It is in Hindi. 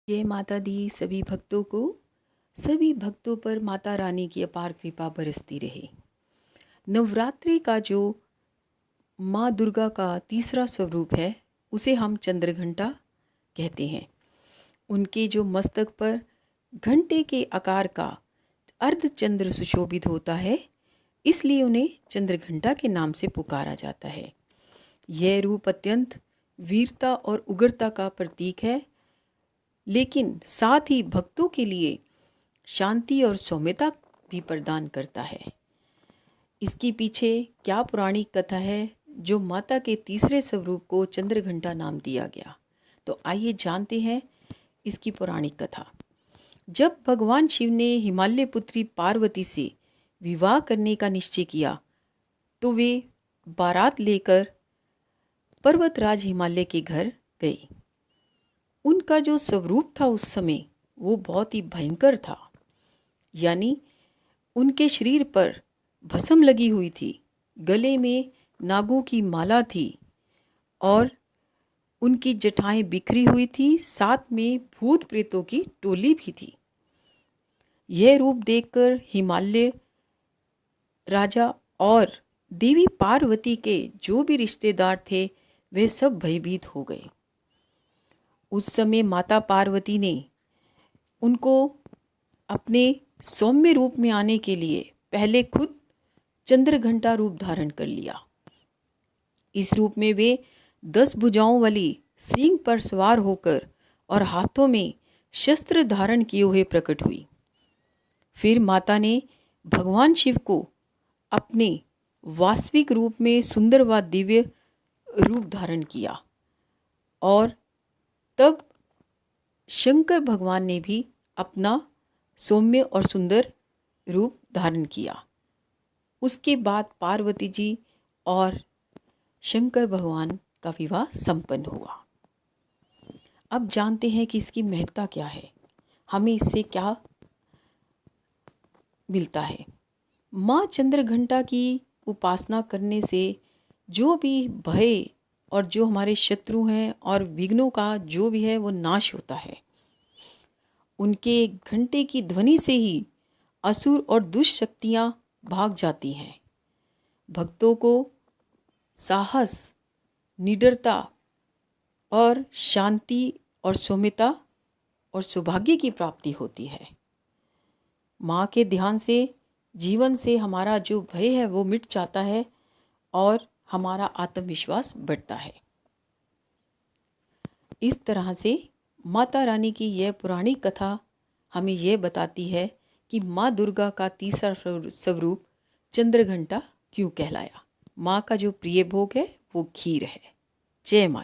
जय माता दी सभी भक्तों को। सभी भक्तों पर माता रानी की अपार कृपा बरसती रहे। नवरात्रि का जो माँ दुर्गा का तीसरा स्वरूप है उसे हम चंद्रघंटा कहते हैं। उनके जो मस्तक पर घंटे के आकार का अर्धचंद्र सुशोभित होता है, इसलिए उन्हें चंद्रघंटा के नाम से पुकारा जाता है। यह रूप अत्यंत वीरता और उग्रता का प्रतीक है, लेकिन साथ ही भक्तों के लिए शांति और सौम्यता भी प्रदान करता है। इसके पीछे क्या पौराणिक कथा है जो माता के तीसरे स्वरूप को चंद्रघंटा नाम दिया गया? तो आइए जानते हैं इसकी पौराणिक कथा। जब भगवान शिव ने हिमालय पुत्री पार्वती से विवाह करने का निश्चय किया तो वे बारात लेकर पर्वतराज हिमालय के घर गए। उनका जो स्वरूप था उस समय वो बहुत ही भयंकर था, यानी उनके शरीर पर भस्म लगी हुई थी, गले में नागों की माला थी और उनकी जटाएं बिखरी हुई थी, साथ में भूत प्रेतों की टोली भी थी। यह रूप देखकर हिमालय राजा और देवी पार्वती के जो भी रिश्तेदार थे वे सब भयभीत हो गए। उस समय माता पार्वती ने उनको अपने सौम्य रूप में आने के लिए पहले खुद चंद्रघंटा रूप धारण कर लिया। इस रूप में वे 10 भुजाओं वाली सिंह पर सवार होकर और हाथों में शस्त्र धारण किए हुए प्रकट हुई। फिर माता ने भगवान शिव को अपने वास्तविक रूप में सुंदर व दिव्य रूप धारण किया और तब शंकर भगवान ने भी अपना सौम्य और सुंदर रूप धारण किया। उसके बाद पार्वती जी और शंकर भगवान का विवाह संपन्न हुआ। अब जानते हैं कि इसकी महत्ता क्या है, हमें इससे क्या मिलता है। माँ चंद्रघंटा की उपासना करने से जो भी भय और जो हमारे शत्रु हैं और विघ्नों का जो भी है वो नाश होता है। उनके घंटे की ध्वनि से ही असुर और दुष्ट शक्तियाँ भाग जाती हैं। भक्तों को साहस, निडरता और शांति और सौम्यता और सौभाग्य की प्राप्ति होती है। माँ के ध्यान से जीवन से हमारा जो भय है वो मिट जाता है और हमारा आत्मविश्वास बढ़ता है। इस तरह से माता रानी की यह पुरानी कथा हमें यह बताती है कि माँ दुर्गा का तीसरा स्वरूप चंद्रघंटा क्यों कहलाया। माँ का जो प्रिय भोग है वो खीर है। जय माता।